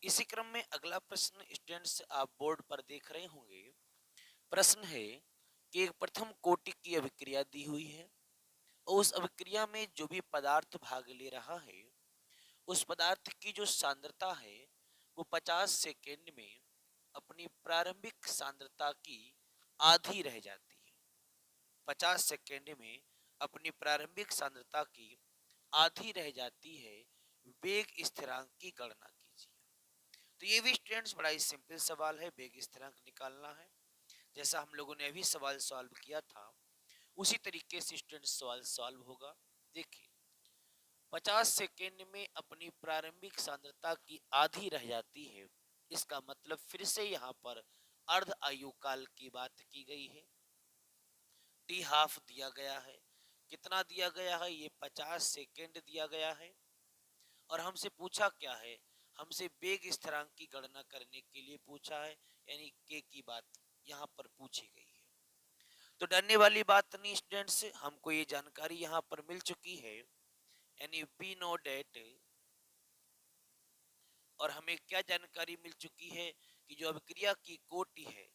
इसी क्रम में अगला प्रश्न स्टूडेंट्स आप बोर्ड पर देख रहे होंगे। प्रश्न है कि एक प्रथम कोटि की अभिक्रिया दी हुई है और उस अभिक्रिया में जो भी पदार्थ भाग ले रहा है उस पदार्थ की जो सांद्रता है वो 50 सेकेंड में अपनी प्रारंभिक सांद्रता की आधी रह जाती है। 50 सेकेंड में अपनी प्रारंभिक सांद्रता की आधी रह जाती है। वेग स्थिरांक की गणना कीजिए। तो ये भी स्टूडेंट्स बड़ा ही सिंपल सवाल है, वेग स्थिरांक निकालना है। जैसा हम लोगों ने अभी सवाल सॉल्व किया था उसी तरीके से स्टूडेंट्स सवाल सॉल्व होगा। देखिए 50 सेकेंड में अपनी प्रारंभिक सांद्रता की आधी रह जाती है, इसका मतलब फिर से यहाँ पर अर्ध आयु काल की बात की गई है। टी हाफ दिया गया है। कितना दिया गया है? ये 50 सेकेंड दिया गया है। और हमसे पूछा क्या है? हमसे वेग स्थिरांक की गणना करने के लिए पूछा है, यानी के की बात यहाँ पर पूछी गई है। तो डरने वाली बात नहीं स्टूडेंट्स, हमको ये जानकारी यहाँ पर मिल चुकी है, यानी वी नो डेट। और हमें क्या जानकारी मिल चुकी है कि जो अभिक्रिया की कोटि है,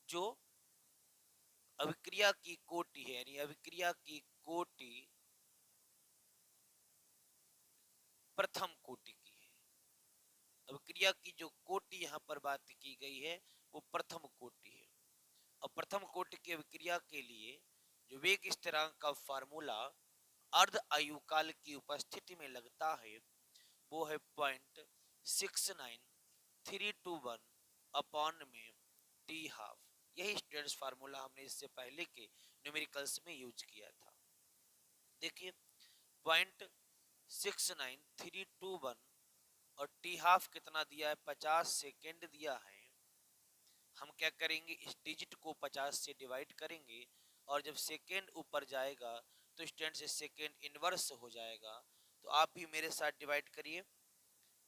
जो अभिक्रिया की कोटि है, यानी अभिक्रिया की कोटि प्रथम कोटि की है। अभिक्रिया की जो कोटि यहाँ पर बात की गई है वो प्रथम कोटि है। और प्रथम कोटि की अभिक्रिया के लिए जो वेग स्थिरांक का फार्मूला अर्ध आयुकाल की उपस्थिति में लगता है वो है 0.69321 अपॉन में टी हाफ। यही स्टूडेंट्स फार्मूला हमने इससे पहले के न्यूमेरिकल्स में यूज किया था। देखिए 0.69321 और टी हाफ कितना दिया है? 50 सेकेंड दिया है। हम क्या करेंगे, इस डिजिट को 50 से डिवाइड करेंगे और जब सेकेंड ऊपर जाएगा तो स्टूडेंट से सेकेंड इनवर्स हो जाएगा। तो आप भी मेरे साथ डिवाइड करिए।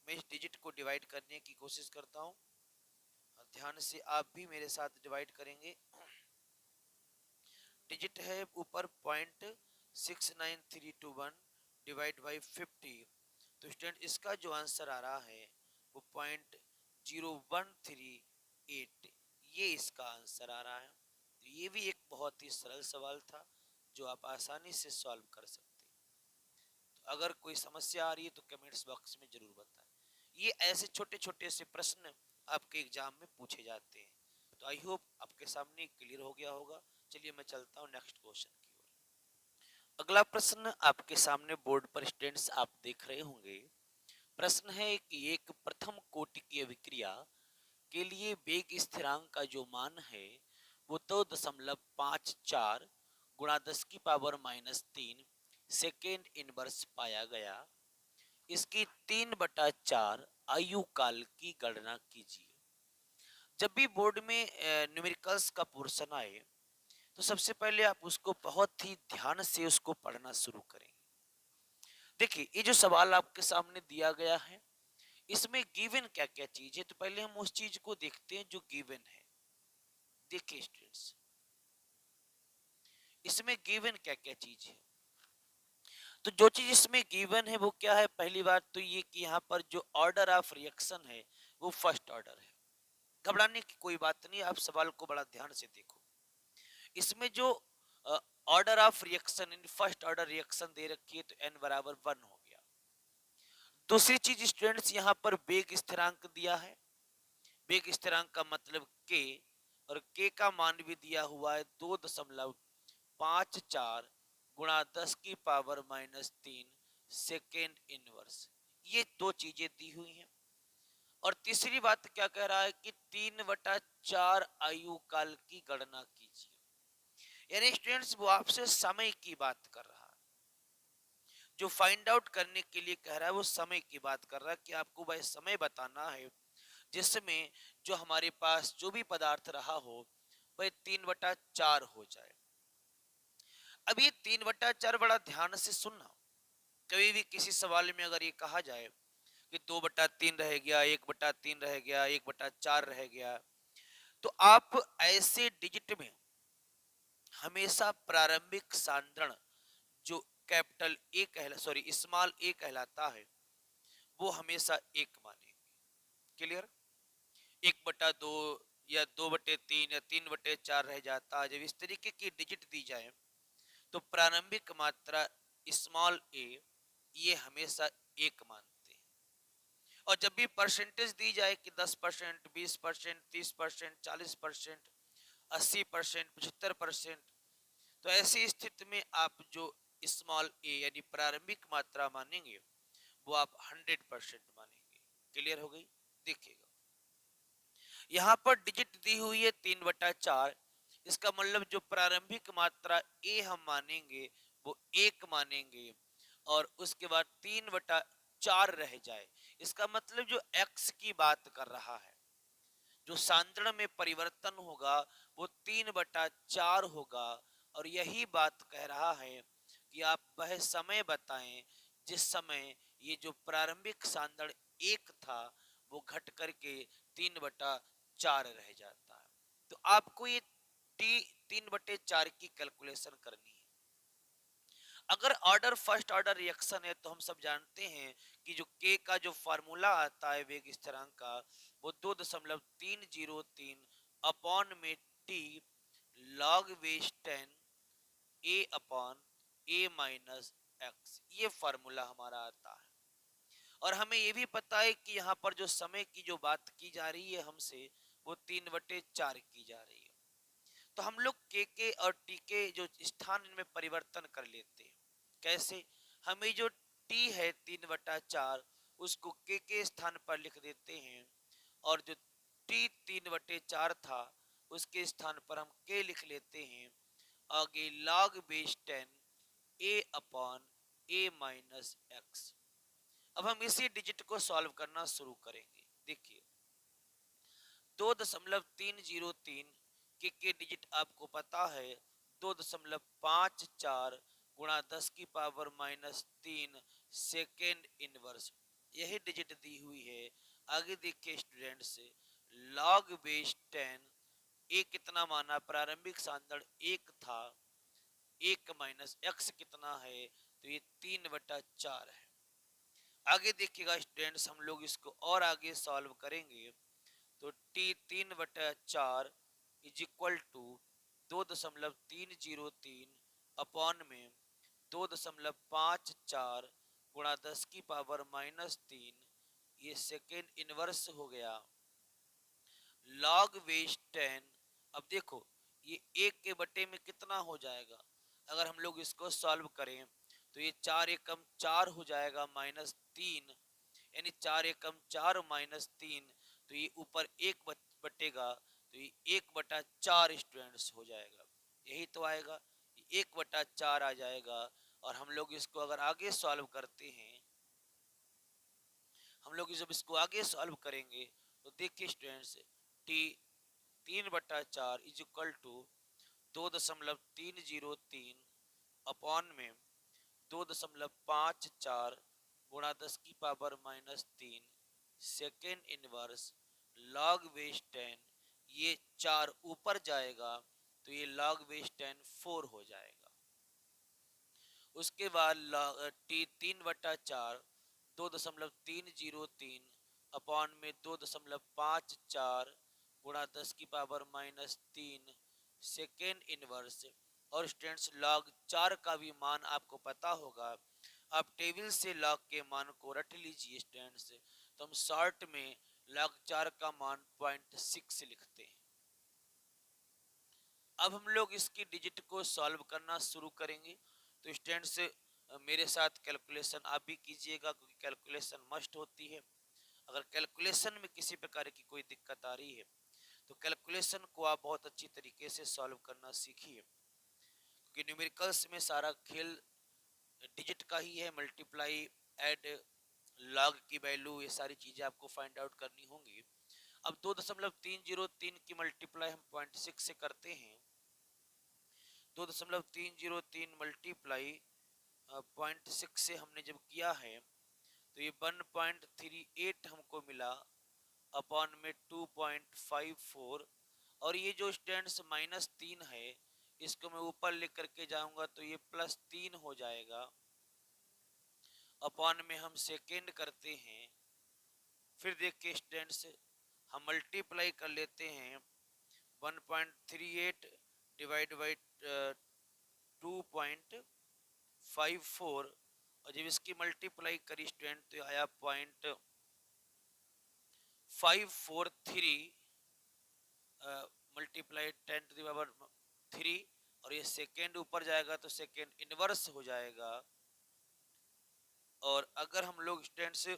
मैं इस डिजिट को डिवाइड करने की कोशिश करता हूँ, ध्यान से आप भी मेरे साथ डिवाइड करेंगे। डिजिट है ऊपर 0.69321 डिवाइड बाई 50। तो स्टूडेंट इसका जो आंसर आ रहा है वो 0.0138, ये इसका आंसर आ रहा है। तो ये भी एक बहुत ही सरल सवाल था जो आप आसानी से सॉल्व कर सकते हैं। तो अगर कोई समस्या आ रही है तो कमेंट्स बॉक्स में जरूर बताएं। ये ऐसे छोटे छोटे से प्रश्न आपके एग्जाम में पूछे जाते हैं। तो आई होप आपके सामने क्लियर हो गया होगा। चलिए मैं चलता हूँ नेक्स्ट क्वेश्चन की ओर। अगला प्रश्न आपके सामने बोर्ड पर स्टूडेंट्स आप देख रहे होंगे। प्रश्न है कि एक प्रथम कोटि की अभिक्रिया के लिए वेग स्थिरांक का जो मान है वो 2.54 गुणा 10⁻³ सेकेंड इनवर्स पाया गया। इसकी 3/4 आयु काल की गणना कीजिए। जब भी बोर्ड में न्यूमेरिकल्स का पोर्शन आए तो सबसे पहले आप उसको बहुत ही ध्यान से उसको पढ़ना शुरू करेंगे। देखिए ये जो सवाल आपके सामने दिया गया है इसमें गिवन क्या क्या चीज है, तो पहले हम उस चीज को देखते हैं जो गिवन है। देखिए स्टूडेंट्स इसमें गिवन क्या क्या चीज है। तो जो चीज इसमें गिवन है वो क्या है? पहली बात तो ये कि यहाँ पर जो ऑर्डर ऑफ रिएक्शन है वो फर्स्ट ऑर्डर है। घबराने की कोई बात नहीं, आप सवाल को बड़ा ध्यान से देखो। इसमें जो order of reaction in first order reaction दे रखी है तो n बराबर 1 हो गया। दूसरी चीज स्टूडेंट्स यहाँ पर वेग स्थिरांक दिया है। वेग स्थिरांक का मतलब k, और k का मान भी दिया हुआ है 2.54 गुणा 10⁻³ सेकेंड इनवर्स। ये दो चीजें दी हुई हैं। और तीसरी बात क्या कह रहा है कि 3/4 आयु काल की गणना कीजिए। यानी स्टूडेंट्स वो आपसे समय की बात कर रहा है। जो फाइंड आउट करने के लिए कह रहा है वो समय की बात कर रहा है कि आपको वह समय बताना है जिसमें जो हमारे पास जो भी पदार्थ रहा हो वह 3/4 हो जाए। अब ये 3/4 बड़ा ध्यान से सुनना। कभी भी किसी सवाल में अगर ये कहा जाए कि 2/3 रह गया, 1/3 रह गया, 1/4 रह गया, तो आप ऐसे डिजिट में हमेशा प्रारंभिक सांद्रण जो कैपिटल ए कहला स्मॉल ए कहलाता है वो हमेशा एक माने। क्लियर। 1/2 या 2/3 या 3/4 रह जाता है। जब इस तरीके की डिजिट दी जाए तो प्रारंभिक मात्रा स्मॉल ए ये हमेशा एक मानते हैं। और जब भी परसेंटेज दी जाए कि 10%, 20%, 30%, 40%, 80%, 75%, तो ऐसी स्थिति में आप जो स्मॉल ए यानी प्रारंभिक मात्रा मानेंगे वो आप 100% मानेंगे। क्लियर हो गई। देखिएगा यहाँ पर डिजिट दी हुई है 3/4, इसका मतलब जो प्रारंभिक मात्रा ए हम मानेंगे वो 1 मानेंगे और उसके बाद 3/4 रह जाए। इसका मतलब जो x की बात कर रहा है, जो सांद्रण में परिवर्तन होगा वो 3/4 होगा। और यही बात कह रहा है कि आप वह समय बताएं जिस समय ये जो प्रारंभिक सांद्रण 1 था वो घट करके 3/4 रह जाता है। तो आपको ये टी 3/4 की कैलकुलेशन करनी है। अगर ऑर्डर फर्स्ट ऑर्डर रिएक्शन है तो हम सब जानते हैं कि जो के का जो फार्मूला आता है वेग स्थिरांक का वो 2.303 अपॉन में टी लॉग वेज 10 ए अपॉन ए माइनस एक्स, ये फार्मूला हमारा आता है। और हमें ये भी पता है कि यहाँ पर जो समय की जो बात की जा रही है हमसे वो 3/4 की जा रही है। तो हम लोग के और टी के जो स्थान इनमें परिवर्तन कर लेते हैं। कैसे? हमें जो टी है 3/4 उसको के स्थान पर लिख देते हैं और जो टी 3/4 था उसके स्थान पर हम के लिख लेते हैं। आगे log बेस 10 ए अपॉन ए माइनस एक्स। अब हम इसी डिजिट को सॉल्व करना शुरू करेंगे। देखिए 2.303 के डिजिट आपको पता है 2.54 गुणा 10 की पावर -3 सेकेंड इनवर्स, यही डिजिट दी हुई है। आगे देखिए स्टूडेंट से log बेस 10 ए कितना माना, प्रारंभिक सांद्रण 1 था, 1 माइनस एक्स कितना है तो ये 3/4 है। आगे देखिएगा स्टूडेंट्स हम लोग इसको और आगे सॉल्व करेंगे तो t 3/4 is equal to 2.303 upon में 2.54 गुणा 10 की पावर -3, ये सेकेंड इनवर्स हो गया लॉग वेज 10। अब देखो ये 1 के बटे में कितना हो जाएगा, अगर हम लोग इसको सॉल्व करें तो ये 4 एकम 4 हो जाएगा -3, यानी 4 एकम 4 -3, तो ये ऊपर 1 बटेगा तो ये 1/4 स्टूडेंट्स हो जाएगा। यही तो आएगा, 1/4 आ जाएगा। और हम लोग इसको अगर आगे सॉल्व करते हैं, हम लोग जब इसको आगे सॉल्व करेंगे तो देखिए students T 3/4 is equal to 2.303 upon में 2.54 गुणा 10 की power -3 second inverse log base 10, ये 4 ऊपर जाएगा तो ये लॉग बेस 10 4 हो जाएगा। उसके बाद टी 3/4 2.303 अपॉन में 2.54 गुणा 10 की पावर -3 सेकेंड इनवर्स। और स्टूडेंट्स लॉग 4 का भी मान आपको पता होगा, आप टेबल से लॉग के मान को रट लीजिए स्टूडेंट्स। तो हम शॉर्ट में log 4 का मान 0.6 लिखते हैं। अब हम लोग इसकी डिजिट को सॉल्व करना शुरू करेंगे। तो स्टूडेंट्स मेरे साथ कैलकुलेशन आप भी कीजिएगा क्योंकि कैलकुलेशन मस्ट होती है। अगर कैलकुलेशन में किसी प्रकार की कोई दिक्कत आ रही है तो कैलकुलेशन को आप बहुत अच्छी तरीके से सॉल्व करना सीखिए, क्योंकि न्यूमेरिकल्स में सारा खेल डिजिट का ही है। मल्टीप्लाई, ऐड, लॉग की वैल्यू, ये सारी चीजें आपको फाइंड आउट करनी होंगी। अब 2.303 की मल्टीप्लाई हम 0.6 से करते हैं। 2.303 मल्टीप्लाई 0.6 से हमने जब किया है तो ये 1.38 हमको मिला अपॉन में 2.54। और ये जो स्टूडेंट्स -3 है इसको मैं ऊपर लिख करके जाऊंगा तो ये +3 हो जाएगा। अपॉन में हम सेकेंड करते हैं फिर देखिए स्टूडेंट्स, हम मल्टीप्लाई कर लेते हैं 1.38 डिवाइड बाई 2.54, और जब इसकी मल्टीप्लाई करी स्टूडेंट तो आया 0.543 मल्टीप्लाई 10⁻³ और ये सेकेंड ऊपर जाएगा तो सेकेंड इनवर्स हो जाएगा। और अगर हम लोग स्टूडेंट्स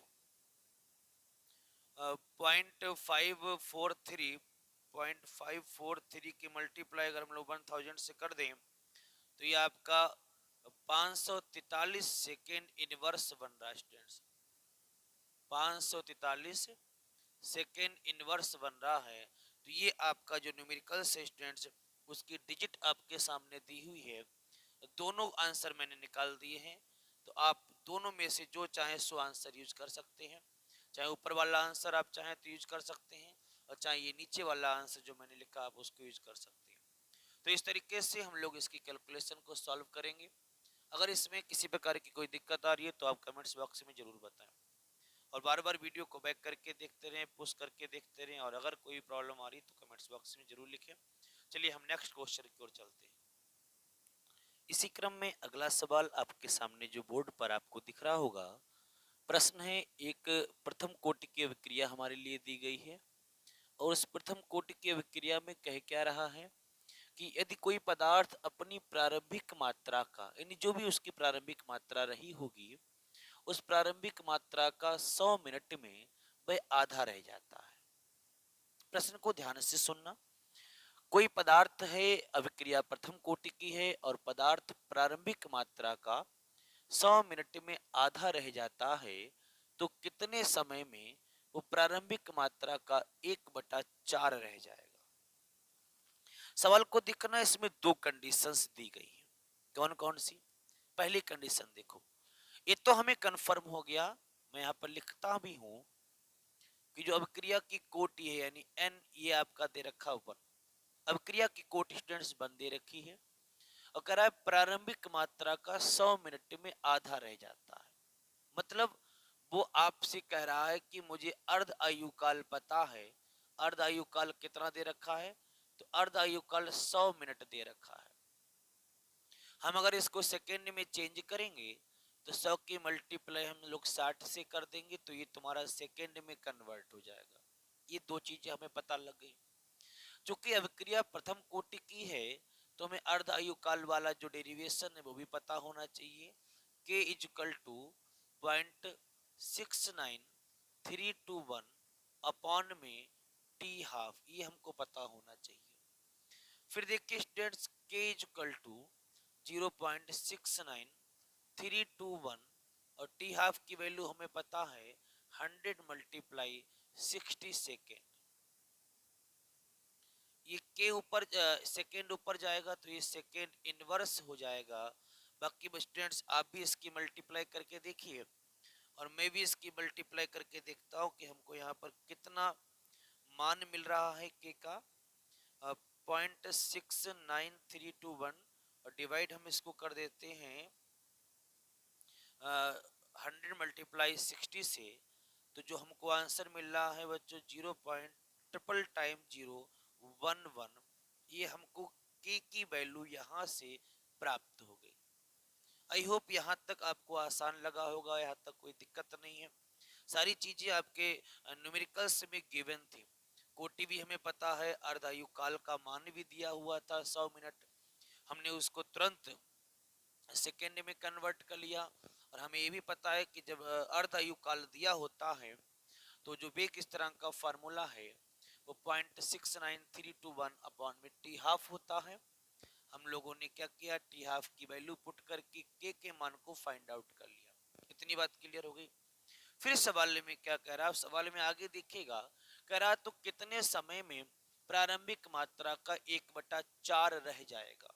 0.543 की मल्टीप्लाई अगर हम लोग 1000 से कर दें तो ये आपका 543 सेकेंड इनवर्स बन रहा है स्टूडेंट्स। 543 सेकेंड इनवर्स बन रहा है। तो ये आपका जो न्यूमेरिकल है स्टूडेंट्स, उसकी डिजिट आपके सामने दी हुई है। दोनों आंसर मैंने निकाल दिए हैं, तो आप दोनों में से जो चाहे सो आंसर यूज कर सकते हैं। चाहे ऊपर वाला आंसर आप चाहें तो यूज कर सकते हैं, और चाहे ये नीचे वाला आंसर जो मैंने लिखा आप उसको यूज कर सकते हैं। तो इस तरीके से हम लोग इसकी कैलकुलेशन को सॉल्व करेंगे। अगर इसमें किसी प्रकार की कोई दिक्कत आ रही है तो आप कमेंट्स बॉक्स में जरूर बताएं, और बार बार वीडियो को बैक करके देखते रहें, पुश करके देखते रहें, और अगर कोई प्रॉब्लम आ रही तो कमेंट्स बॉक्स में जरूर लिखें। चलिए हम नेक्स्ट क्वेश्चन की ओर चलते हैं। इसी क्रम में अगला सवाल आपके सामने जो बोर्ड पर आपको दिख रहा होगा, प्रश्न है, एक प्रथम कोटि की अभिक्रिया हमारे लिए दी गई है, और उस प्रथम कोटि की अभिक्रिया में कह क्या रहा है कि यदि कोई पदार्थ अपनी प्रारंभिक मात्रा का, यानी जो भी उसकी प्रारंभिक मात्रा रही होगी, उस प्रारंभिक मात्रा का 100 मिनट में वह आधा रह जाता है। प्रश्न को ध्यान से सुनना। कोई पदार्थ है, अभिक्रिया प्रथम कोटि की है, और पदार्थ प्रारंभिक मात्रा का 100 मिनट में आधा रह जाता है, तो कितने समय में वो प्रारंभिक मात्रा का 1/4 रह जाएगा। सवाल को देखना, इसमें दो कंडीशंस दी गई है। कौन कौन सी? पहली कंडीशन देखो, ये तो हमें कंफर्म हो गया, मैं यहाँ पर लिखता भी हूं कि जो अभिक्रिया की कोटि है यानी n, ये आपका दे रखा ऊपर, अभिक्रिया की कोटि स्टूडेंट्स बन दे रखी है, और कह रहा है प्रारंभिक मात्रा का 100 मिनट में आधा रह जाता है। मतलब वो आपसे कह रहा है कि मुझे अर्ध आयुकाल पता है। अर्ध आयुकाल कितना दे रखा है? तो अर्ध आयुकाल 100 मिनट दे रखा है। हम अगर इसको सेकेंड में चेंज करेंगे तो 100 की मल्टीप्लाई हम लोग 60 से कर देंगे, तो ये तुम्हारा सेकेंड में कन्वर्ट हो जाएगा। ये दो चीजें हमें पता लग गई। चूंकि अभिक्रिया प्रथम कोटि की है तो हमें अर्ध आयुकाल वाला जो डेरिवेशन है वो भी पता होना चाहिए। k इक्वल टू 0.69321 अपॉन में t हाफ, ये हमको पता होना चाहिए। फिर देखिए स्टूडेंट्स, k इक्वल टू 0.69321 और t हाफ की वैल्यू हमें पता है 100 मल्टीप्लाई 60 सेकेंड। ये के ऊपर सेकेंड ऊपर जाएगा तो ये सेकेंड इनवर्स हो जाएगा। बाकी स्टूडेंट्स आप भी इसकी मल्टीप्लाई करके देखिए, और मैं भी इसकी मल्टीप्लाई करके देखता हूँ कि हमको यहाँ पर कितना मान मिल रहा है के का। 0.69321 और डिवाइड हम इसको कर देते हैं 100 मल्टीप्लाई 60 से, तो जो हमको आंसर मिल रहा है बच्चों 0.0011, ये हमको के की वैल्यू यहाँ से प्राप्त हो गई। आई होप यहाँ तक आपको आसान लगा होगा, यहाँ तक कोई दिक्कत नहीं है। सारी चीजें आपके न्यूमेरिकल्स में गिवन थी। कोटि भी हमें पता है, अर्धायु काल का मान भी दिया हुआ था 100 मिनट, हमने उसको तुरंत सेकेंड में कन्वर्ट कर लिया। और हमें ये भी पता है कि जब अर्धायु काल दिया होता है तो जो वेग स्थिरांक का फार्मूला है वो 0.69321 अपॉन में टी हाफ होता है। हम लोगों ने क्या किया, टी हाफ की वैल्यू पुट करके के मान को फाइंड आउट कर लिया। इतनी बात क्लियर हो गई। फिर सवाल में क्या कह रहा है, सवाल में आगे देखिएगा, कह रहा तो कितने समय में प्रारंभिक मात्रा का 1/4 रह जाएगा।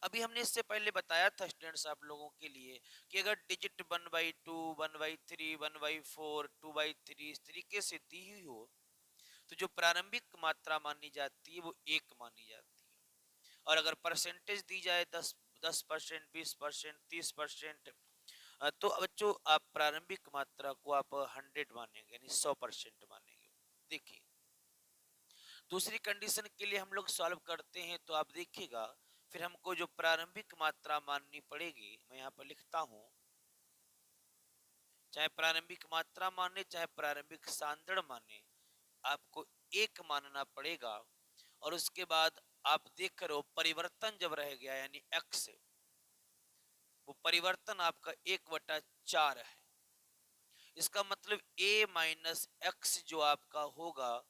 अभी हमने इससे पहले बताया था स्टूडेंट्स आप लोगों के लिए कि अगर डिजिट 1/2, 1/3, 1/4, 2/3 इस तरीके से दी हुई हो तो जो प्रारंभिक मात्रा मानी जाती है वो 1 मानी जाती है। और अगर परसेंटेज दी जाए 10%, 20%, 30%, तो बच्चों आप प्रारंभिक मात्रा को आप 100 मानेंगे, यानी 100% मानेंगे। देखिए दूसरी कंडीशन के लिए हम लोग सॉल्व करते हैं तो आप देखिएगा फिर हमको जो प्रारंभिक मात्रा माननी पड़ेगी, मैं यहाँ पर लिखता हूँ, चाहे प्रारंभिक मात्रा माने चाहे प्रारंभिक सांद्रण माने, आपको एक मानना पड़ेगा। और उसके बाद आप देख रहे हो परिवर्तन जब रह गया यानी x, वो परिवर्तन आपका 1/4 है। इसका मतलब a माइनस एक्स जो आपका होगा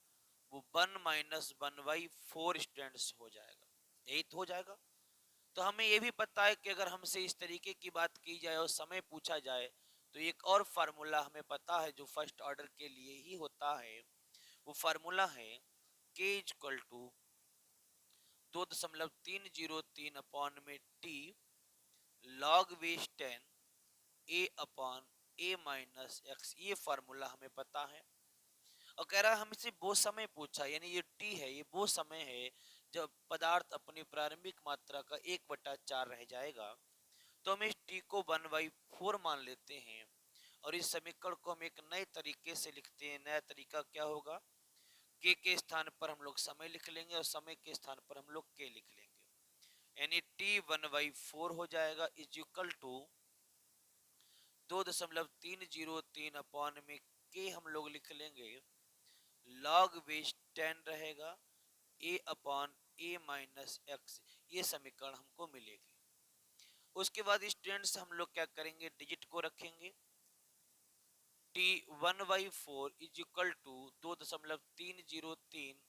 वो 1 - 1/4 स्टूडेंट्स हो जाएगा, यही तो हो जाएगा। तो हमें ये भी पता है कि अगर हमसे इस तरीके की बात की जाए और समय पूछा जाए तो एक और फार्मूला हमें पता है जो फर्स्ट ऑर्डर के लिए ही होता है। वो फार्मूला है k इक्वल टू 2.303 अपॉन में t log base 10 a upon a minus x, ये फार्मूला हमें पता है। और कह रहा है हमसे वो समय पूछा, यानी ये t है, ये वो समय है जब पदार्थ अपनी प्रारंभिक मात्रा का 1/4 रह जाएगा। तो हम इस t को 1/4 मान लेते हैं और इस समीकरण को हम एक नए तरीके से लिखते हैं। नया तरीका क्या होगा, k के स्थान पर हम लोग समय लिख लेंगे और समय के स्थान पर हम लोग k लिख लेंगे, यानी t 1/4 हो जाएगा इज इक्वल टू 2.303 अपॉन में k हम लोग लिख लेंगे log बेस 10 रहेगा a upon a minus x, ये समीकरण हमको मिलेगी। उसके बाद स्टूडेंट से हम लोग क्या करेंगे, डिजिट को रखेंगे। t 1/4 इज इक्वल टू 2.303,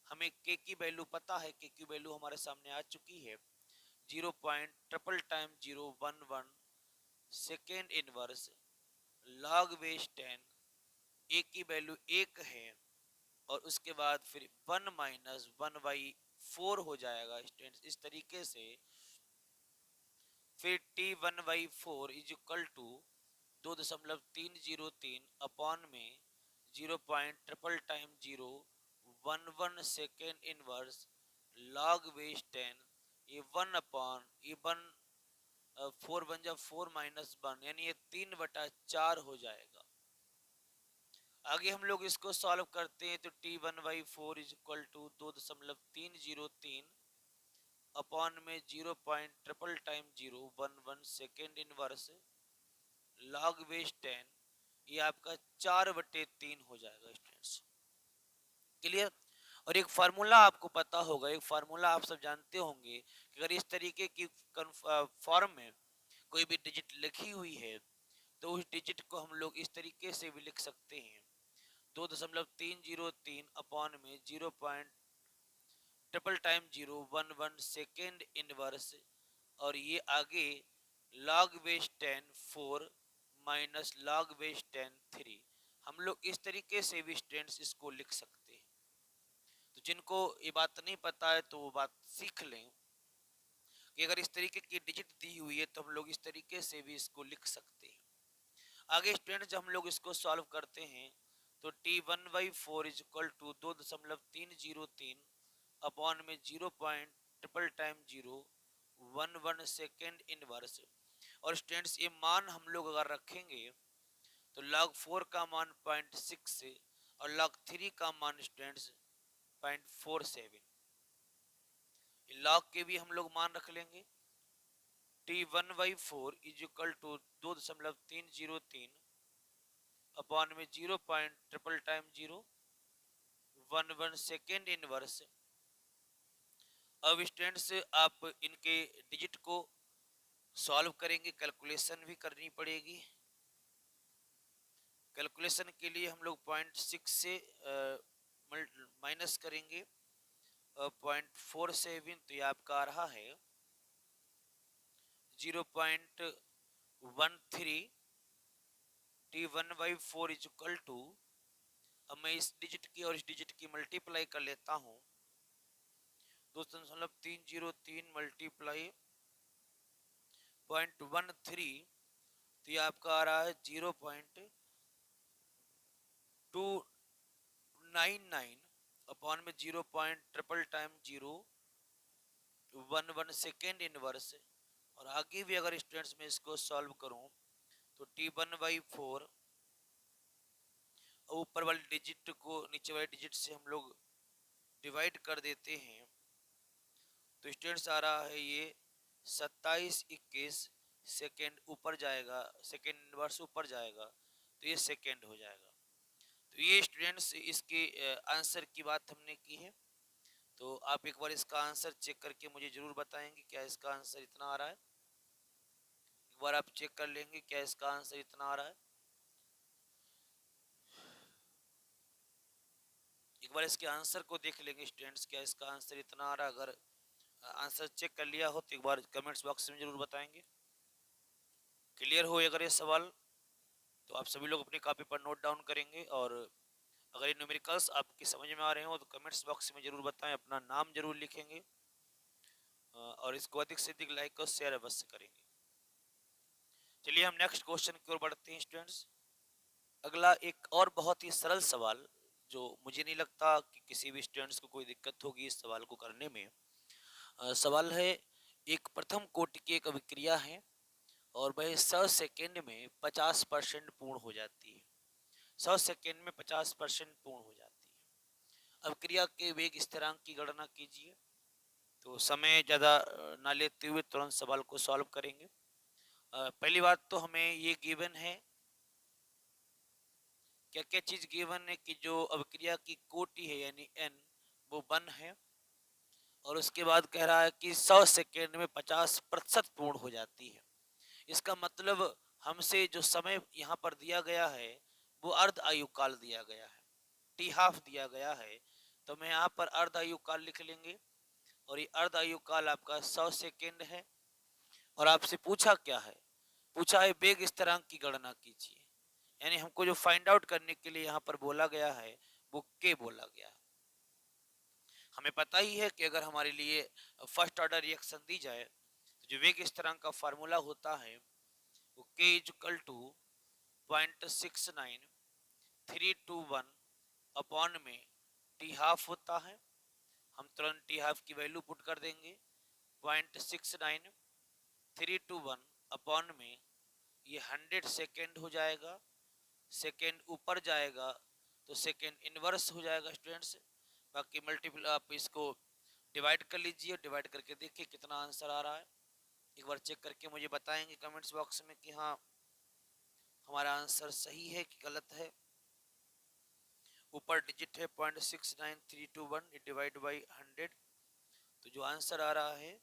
हमें k की वैल्यू पता है, k की वैल्यू हमारे सामने आ चुकी है 0.00011 second inverse log base 10, a की वैल्यू 1 है और उसके बाद फिर 1 - 1/4 हो जाएगा स्टूडेंट्स। इस तरीके से फिर t 1/4 is equal to 2.303 upon में 0.00011 सेकेंड इनवर्स log बेस 10, ये 1 अपॉन ये 1 4 बन जा 4 - 1, यानी ये 3/4 हो जाएगा। आगे हम लोग इसको सॉल्व करते हैं तो t 1/4 is equal to 2.303 upon में 0.00011 सेकेंड इनवर्स log बेस 10, ये आपका 4/3 हो जाएगा स्टूडेंट्स। क्लियर। और एक फार्मूला आपको पता होगा, एक फार्मूला आप सब जानते होंगे कि अगर इस तरीके की फॉर्म में कोई भी डिजिट लिखी हुई है तो उस डिजिट को हम लोग इस तरीके से भी लिख सकते हैं 2.303 अपॉन में 0.00011 सेकेंड इनवर्स और ये आगे log base 10 4 minus log base 10 3, हम लोग इस तरीके से भी स्टूडेंट्स इसको लिख सकते हैं। तो जिनको ये बात नहीं पता है तो वो बात सीख लें कि अगर इस तरीके की डिजिट दी हुई है तो हम लोग इस तरीके से भी इसको लिख सकते हैं। आगे स्टूडेंट जब हम लोग इसको सॉल्व करते हैं तो t 1/4 is equal to 2.303 upon में 0.00011 सेकेंड इनवर्स। और स्टूडेंट्स ये मान हम लोग अगर रखेंगे तो log 4 का मान 0.6 और log 3 का मान स्टूडेंट्स 0.47, log के भी हम लोग मान रख लेंगे। t 1/4 is equal to 2.303 upon में 0.00011 सेकेंड इनवर्स। अब स्टूडेंट्स आप इनके डिजिट को सॉल्व करेंगे, कैलकुलेशन भी करनी पड़ेगी। कैलकुलेशन के लिए हम लोग 0.6 से माइनस करेंगे 0.47, तो ये आपका आ रहा है 0.13 t 1/4 इज इक्वल टू, अब मैं इस डिजिट की और इस डिजिट की मल्टीप्लाई कर लेता हूँ 2.303 मल्टीप्लाई 0.13, तो ये आपका आ रहा है 0.299 अपॉन में 0.00011 सेकेंड इनवर्स। और आगे भी अगर स्टूडेंट्स में इसको सॉल्व करूं तो T1/4 ऊपर वाले डिजिट को नीचे वाले डिजिट से हम लोग डिवाइड कर देते हैं, तो स्टूडेंट्स आ रहा है ये 27/21 सेकेंड ऊपर जाएगा, सेकेंड इनवर्स ऊपर जाएगा, तो ये सेकेंड हो जाएगा। तो ये स्टूडेंट्स इसके आंसर की बात हमने की है। तो आप एक बार इसका आंसर चेक करके मुझे जरूर बताएंगे क्या इसका आंसर इतना आ रहा है। एक बार आप चेक कर लेंगे क्या इसका आंसर इतना आ रहा है। एक बार इसके आंसर को देख लेंगे स्टूडेंट्स, क्या इसका आंसर इतना आ रहा है। अगर आंसर चेक कर लिया हो तो एक बार कमेंट्स बॉक्स में जरूर बताएंगे। क्लियर हो अगर ये सवाल तो आप सभी लोग अपनी कॉपी पर नोट डाउन करेंगे, और अगर ये न्यूमेरिकल्स आपकी समझ में आ रहे हो तो कमेंट्स बॉक्स में जरूर बताएं, अपना नाम जरूर लिखेंगे, और इसको अधिक से अधिक लाइक और शेयर अवश्य करेंगे। चलिए हम नेक्स्ट क्वेश्चन की ओर बढ़ते हैं स्टूडेंट्स। अगला एक और बहुत ही सरल सवाल, जो मुझे नहीं लगता कि किसी भी स्टूडेंट्स को कोई दिक्कत होगी इस सवाल को करने में। सवाल है, एक प्रथम कोटि की एक अभिक्रिया है और वह 100 सेकेंड में 50% पूर्ण हो जाती है। 100 सेकेंड में 50% पूर्ण हो जाती है। अभिक्रिया के वेग स्थिरांक की गणना कीजिए। तो समय ज़्यादा ना लेते हुए तुरंत सवाल को सॉल्व करेंगे। पहली बात तो हमें ये गिवन है, क्या क्या चीज गिवन है कि जो अभिक्रिया की कोटि है यानी n वो 1 है, और उसके बाद कह रहा है कि 100 सेकेंड में 50% पूर्ण हो जाती है। इसका मतलब हमसे जो समय यहाँ पर दिया गया है वो अर्ध आयु काल दिया गया है, टी हाफ दिया गया है। तो मैं यहाँ पर अर्ध आयु काल लिख लेंगे, और ये अर्ध आयु काल आपका 100 सेकेंड है। और आपसे पूछा क्या है, पूछा है वेग स्थिरांक की गणना कीजिए, यानी हमको जो फाइंड आउट करने के लिए यहाँ पर बोला गया है वो के बोला गया है। हमें पता ही है कि अगर हमारे लिए फर्स्ट ऑर्डर रिएक्शन दी जाए तो जो वेग स्थिरांक का फार्मूला होता है वो k इक्वल टू 0.69 अपॉन में टी हाफ होता है। हम तुरंत टी हाफ की वैल्यू पुट कर देंगे, 0.69321 अपॉन में ये 100 सेकेंड हो जाएगा, सेकेंड ऊपर जाएगा तो सेकेंड इनवर्स हो जाएगा स्टूडेंट्स। बाकी मल्टीपल आप इसको डिवाइड कर लीजिए, डिवाइड करके देखिए कितना आंसर आ रहा है। एक बार चेक करके मुझे बताएंगे कमेंट्स बॉक्स में कि हाँ हमारा आंसर सही है कि गलत है। ऊपर डिजिट है 0.69321 डिवाइड बाई 100, तो जो आंसर आ रहा है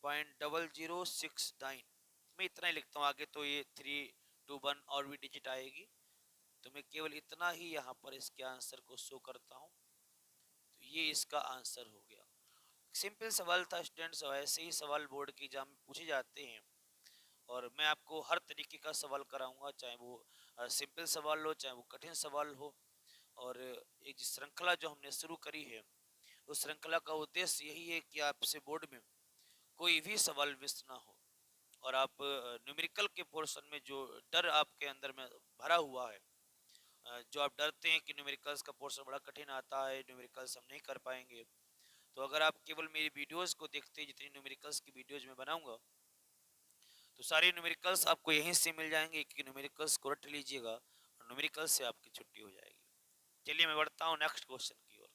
0.0069। मैं इतना ही लिखता हूँ, आगे तो ये 321 और भी डिजिट आएगी, तो मैं केवल इतना ही यहाँ पर इसके आंसर को शो करता हूँ। तो ये इसका आंसर हो गया। सिंपल सवाल था स्टूडेंट्स, ऐसे ही सवाल बोर्ड की एग्जाम में पूछे जाते हैं, और मैं आपको हर तरीके का सवाल कराऊंगा, चाहे वो सिंपल सवाल हो चाहे वो कठिन सवाल हो। और एक श्रृंखला जो हमने शुरू करी है उस श्रृंखला का उद्देश्य यही है कि आपसे बोर्ड में कोई भी सवाल मिस ना हो, और आप न्यूमेरिकल के पोर्शन में जो डर आपके अंदर में भरा हुआ है, जो आप डरते हैं कि न्यूमेरिकल्स का पोर्शन बड़ा कठिन आता है, न्यूमेरिकल्स हम नहीं कर पाएंगे, तो अगर आप केवल मेरी वीडियोस को देखते हैं, जितनी न्यूमेरिकल्स की वीडियोस में बनाऊंगा, तो सारे न्यूमेरिकल्स आपको यहीं से मिल जाएंगे कि न्यूमेरिकल्स को रट लीजिएगा और न्यूमेरिकल्स से आपकी छुट्टी हो जाएगी। चलिए मैं बढ़ता हूँ नेक्स्ट क्वेश्चन की ओर।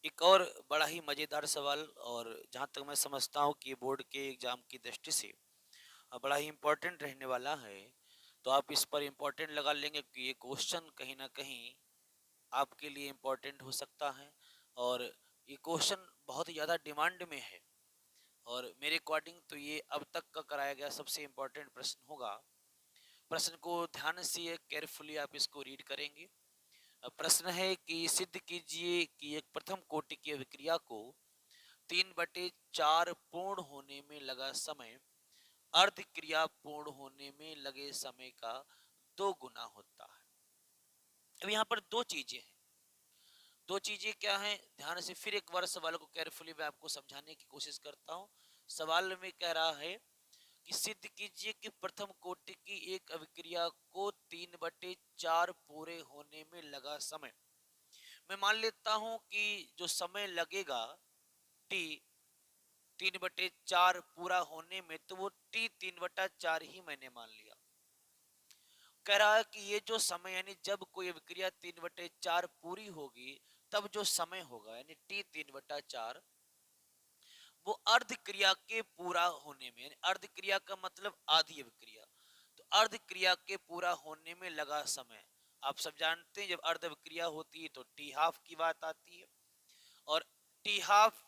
एक और बड़ा ही मजेदार सवाल, और जहाँ तक मैं समझता हूँ कि बोर्ड के एग्जाम की दृष्टि से बड़ा ही इम्पोर्टेंट रहने वाला है, तो आप इस पर इम्पोर्टेंट लगा लेंगे कि ये क्वेश्चन कहीं ना कहीं आपके लिए इम्पोर्टेंट हो सकता है, और ये क्वेश्चन बहुत ही ज़्यादा डिमांड में है, और मेरे अकॉर्डिंग तो ये अब तक का कराया गया सबसे इम्पोर्टेंट प्रश्न होगा। प्रश्न को ध्यान से केयरफुली आप इसको रीड करेंगे। प्रश्न है कि सिद्ध कीजिए कि एक प्रथम कोटि की अभिक्रिया को 3/4 पूर्ण होने में लगा समय अर्ध क्रिया पूर्ण होने में लगे समय का 2 गुना होता है। अब यहाँ पर दो चीजें हैं। दो चीजें क्या हैं, ध्यान से फिर एक बार सवाल को केयरफुली मैं आपको समझाने की कोशिश करता हूँ। सवाल में कह रहा है कि सिद्ध कीजिए कि प्रथम कोटि की एक अभिक्रिया को 3/4 पूरे होने में लगा समय। मैं मान लेता हूं कि जो समय लगेगा टी 3/4 पूरा होने में, तो वो टी 3/4 ही मैंने मान लिया। कह रहा है कि ये जो समय यानी जब कोई अभिक्रिया 3/4 पूरी होगी तब जो समय होगा यानी t3/4 वो अर्ध क्रिया के पूरा होने में, यानी अर्ध क्रिया का मतलब आधी अभिक्रिया, तो अर्ध क्रिया के पूरा होने में लगा समय। आप सब जानते हैं जब अर्ध अभिक्रिया होती है तो टी हाफ की बात आती है, और टी हाफ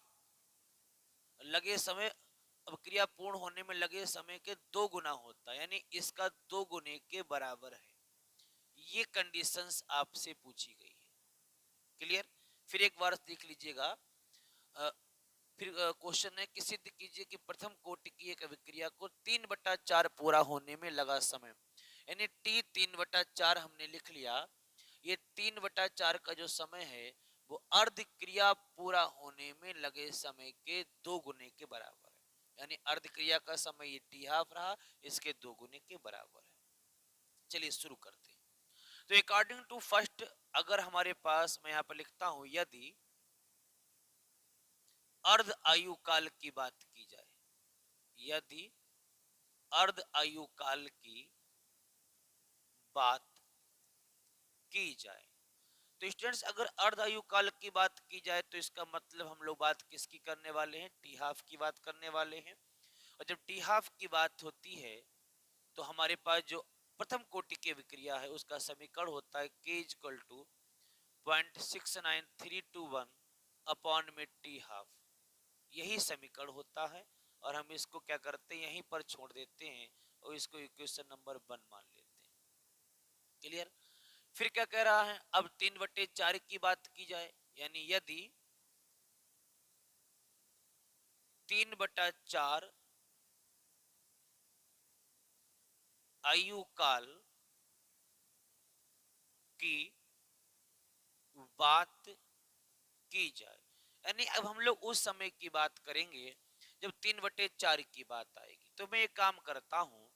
लगे समय अभिक्रिया पूर्ण होने में लगे समय के 2 गुना होता है, यानी इसका 2 गुने के बराबर है। ये कंडीशंस आपसे पूछी गई है। क्लियर? फिर एक बार देख लीजिएगा। फिर क्वेश्चन है कि सिद्ध कीजिए कि प्रथम कोटि की एक अभिक्रिया को 3/4 पूरा होने में लगा समय, यानी टी 3/4 हमने लिख लिया। ये 3/4 का जो समय है वो अर्ध क्रिया पूरा होने में लगे समय के 2 गुने के बराबर है, यानी अर्ध क्रिया का समय ये टी हाफ रहा, इसके 2 गुने के बराबर है। चलिए शुरू करते हैं। तो अकॉर्डिंग टू फर्स्ट, अगर हमारे पास, मैं यहाँ पर लिखता हूं, यदि अर्ध आयु काल की बात की जाए, यदि अर्ध आयु काल की बात की जाए, तो स्टूडेंट्स अगर अर्ध आयु काल की बात की जाए तो इसका मतलब हम लोग बात किसकी करने वाले हैं? टी हाफ की बात करने वाले हैं। और जब टी हाफ की बात होती है तो हमारे पास जो प्रथम कोटि की विक्रिया है उसका समीकरण होता है k इक्वल टू 0.69321 अपॉन में टी हाफ, यही समीकरण होता है। और हम इसको क्या करते हैं, यहीं पर छोड़ देते हैं और इसको इक्वेशन नंबर 1 मान लेते हैं। क्लियर? फिर क्या कह रहा है, अब 3/4 की बात की जाए, यानी यदि 3/4 आयु काल की बात की जाए, यानी अब हम लोग उस समय की बात करेंगे जब 3/4 की बात आएगी। तो मैं एक काम करता हूं,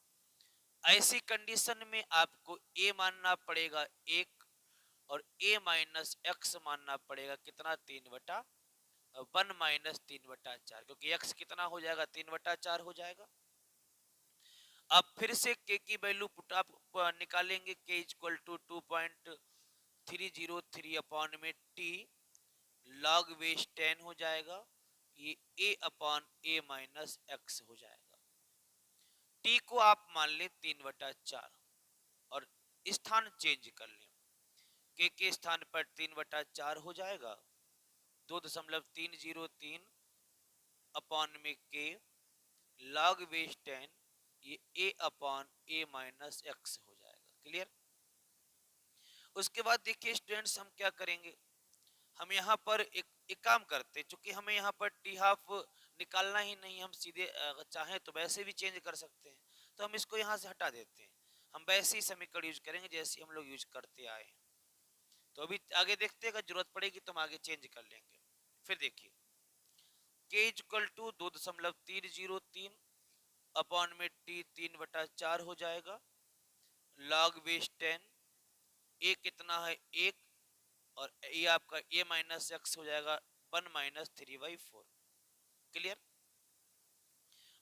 ऐसी कंडीशन में आपको a मानना पड़ेगा 1 और a माइनस एक्स मानना पड़ेगा कितना, 3/1 माइनस 3/4, क्योंकि x कितना हो जाएगा, 3/4 हो जाएगा। अब फिर से k की वैल्यू पुट आप निकालेंगे, k इक्वल टू 2.303 अपॉन में t लॉग बेस 10 हो जाएगा, ये a upon a minus x हो जाएगा। t को आप मान लें 3/4 और स्थान चेंज कर लें, k के स्थान पर 3/4 हो जाएगा, 2.303 अपॉन में k लॉग बेस 10, ये a upon a minus x हो जाएगा। क्लियर? उसके बाद देखिए स्टूडेंट्स हम क्या करेंगे, हम यहाँ पर एक काम करते हैं, चूंकि हमें यहाँ पर टी हाफ निकालना ही नहीं, हम सीधे चाहें तो वैसे भी चेंज कर सकते हैं, तो हम इसको यहाँ से हटा देते हैं। हम वैसे ही समीकरण यूज करेंगे जैसे हम लोग यूज करते आए हैं। तो अभी आगे देखते हैं, अगर जरूरत पड़ेगी तो हम आगे चेंज कर लेंगे। फिर देखिए k इक्वल टू 2.303 अपॉन में t 3/4 हो जाएगा, लॉग बेस 10, a कितना है 1 और ये आपका a माइनस एक्स हो जाएगा 1 माइनस 3/4। क्लियर?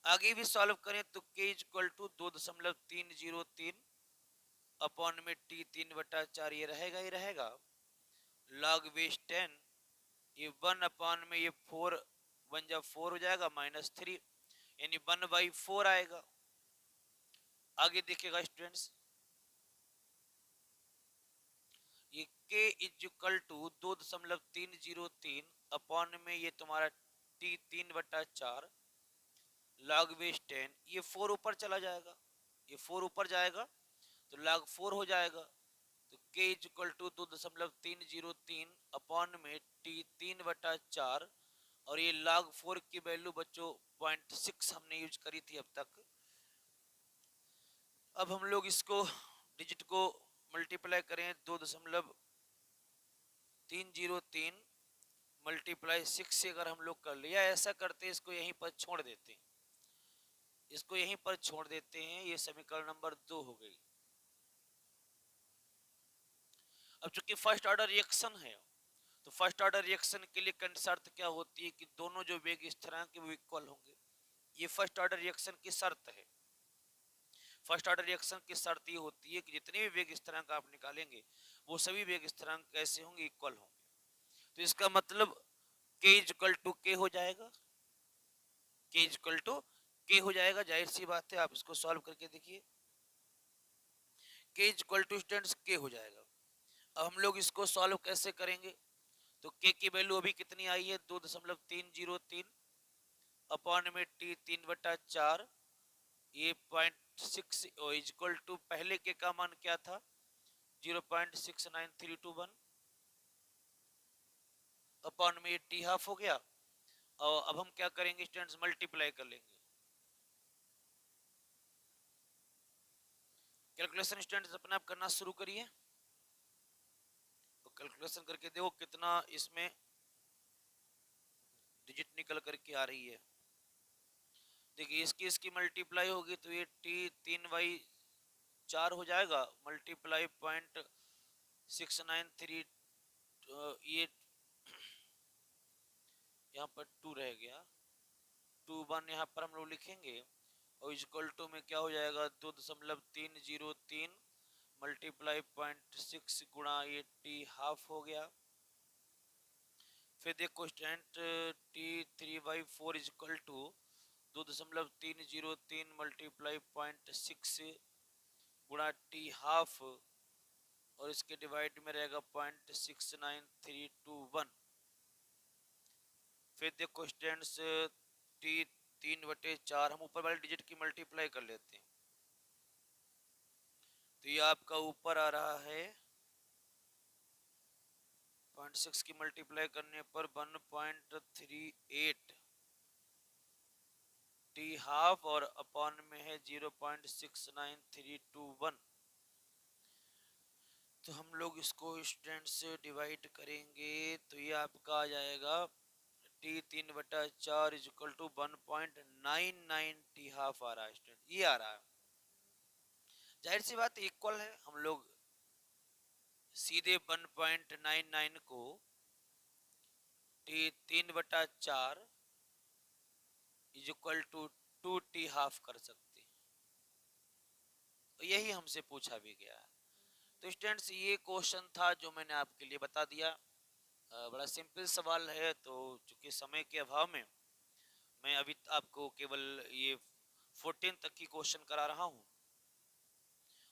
आगे भी सॉल्व करें तो k इक्वल टू 2.303 अपॉन में t 3/4 ये रहेगा ही रहेगा, लॉग बेस 10, ये 1 अपॉन में ये 4 1 जब 4 हो जाएगा माइनस 3, यानी 1/4 आएगा। आगे देखिएगा स्टूडेंट्स, ये k इक्वल टू 2.303 अपॉन में ये तुम्हारा t 3/4 लॉग बेस 10, ये 4 ऊपर चला जाएगा, ये 4 ऊपर जाएगा तो log 4 हो जाएगा। तो k इक्वल टू 2.303 अपॉन में t 3/4 और ये log 4 की वैल्यू बच्चों 0.6 हमने यूज करी थी अब तक। अब हम लोग इसको डिजिट को मल्टीप्लाई करें, 2.303 मल्टीप्लाई 6 से अगर हम लोग कर लिया, ऐसा करते हैं इसको यहीं पर छोड़ देते हैं, इसको यहीं पर छोड़ देते हैं, ये समीकरण नंबर 2 हो गई। अब चूंकि फर्स्ट ऑर्डर रिएक्शन है तो फर्स्ट ऑर्डर रिएक्शन के लिए शर्त क्या होती है कि दोनों जो वेग स्थिरांक वो इक्वल होंगे, ये फर्स्ट ऑर्डर रिएक्शन की शर्त है। फर्स्ट ऑर्डर रिएक्शन की शर्त ये होती है कि जितने भी वेग स्थिरांक आप निकालेंगे वो सभी वेग स्थिरांक कैसे होंगे, इक्वल होंगे। तो इसका मतलब k इक्वल टू के हो जाएगा, k इक्वल टू के हो जाएगा। जाहिर सी बात है, आप इसको सॉल्व करके देखिए, k इक्वल टू स्टूडेंट्स के हो जाएगा। अब हम लोग इसको सॉल्व कैसे करेंगे, तो k की वैल्यू अभी कितनी आई है, 2.303 अपॉन में t 3/4, ये 0.6 इक्वल टू पहले के का मान क्या था 0.69321 अपॉन में ये टी हाफ हो गया। और अब हम क्या करेंगे स्टूडेंट्स, मल्टीप्लाई कर लेंगे। कैलकुलेशन स्टूडेंट्स अपने आप करना शुरू करिए, तो कैलकुलेशन करके देखो कितना इसमें डिजिट निकल करके आ रही है। देखिए इसकी मल्टीप्लाई होगी तो ये टी 3/4 हो जाएगा, मल्टीप्लाई 0.693, ये यहाँ पर 2 रह गया, 2 1 यहाँ पर हम लोग लिखेंगे, और इक्वल टू में क्या हो जाएगा 2.303 मल्टीप्लाई 0.6 गुणा ये टी हाफ हो गया। फिर देखो student t 3/4 equal to 2.303 multiply 0.6 गुणा टी हाफ, और इसके डिवाइड में रहेगा 0.69321। फिर देखो स्टूडेंट्स टी 3/4 हम ऊपर वाले डिजिट की मल्टीप्लाई कर लेते हैं, तो ये आपका ऊपर आ रहा है 0.6 की मल्टीप्लाई करने पर 1.38 टी हाफ, और अपॉन में है 0.69321। तो हम लोग इसको स्टूडेंट से डिवाइड करेंगे तो ये आपका आ जाएगा t 3/4 equal to 1.99 t half आ रहा है स्टूडेंट, ये आ रहा है। जाहिर सी बात इक्वल है, हम लोग सीधे 1.99 को t 3/4 is equal to 2 t half कर सकते हैं, तो यही हमसे पूछा भी गया है। तो स्टूडेंट्स ये क्वेश्चन था जो मैंने आपके लिए बता दिया। बड़ा सिंपल सवाल है, तो चूंकि समय के अभाव में मैं अभी आपको केवल ये 14 तक की क्वेश्चन करा रहा हूँ,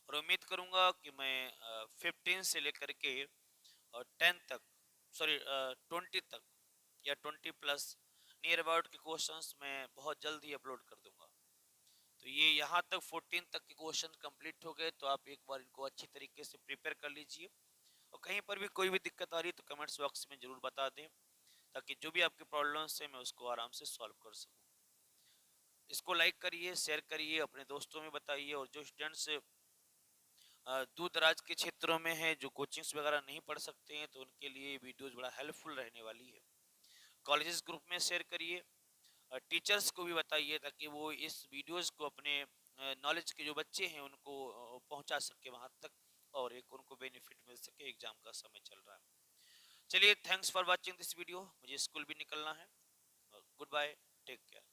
और उम्मीद करूंगा कि मैं 15 से लेकर के 10 तक, सॉरी 20 तक या 20 प्लस नियर अबाउट के क्वेश्चंस मैं बहुत जल्द ही अपलोड कर दूंगा। तो ये यहाँ तक 14 तक के क्वेश्चन कंप्लीट हो गए, तो आप एक बार इनको अच्छी तरीके से प्रिपेयर कर लीजिए, और कहीं पर भी कोई भी दिक्कत आ रही है तो कमेंट्स बॉक्स में जरूर बता दें, ताकि जो भी आपकी प्रॉब्लम्स है मैं उसको आराम से सॉल्व कर सकूं। इसको लाइक करिए, शेयर करिए, अपने दोस्तों में बताइए, और जो स्टूडेंट्स दूर दराज के क्षेत्रों में हैं, जो कोचिंग्स वगैरह नहीं पढ़ सकते हैं, तो उनके लिए वीडियोस बड़ा हेल्पफुल रहने वाली है। कॉलेजेस ग्रुप में शेयर करिए, टीचर्स को भी बताइए, ताकि वो इस वीडियोस को अपने नॉलेज के जो बच्चे हैं उनको पहुंचा सके वहां तक, और एक उनको बेनिफिट मिल सके। एग्जाम का समय चल रहा है। चलिए, thanks for watching this video, मुझे स्कूल भी निकलना है। Good bye, take care.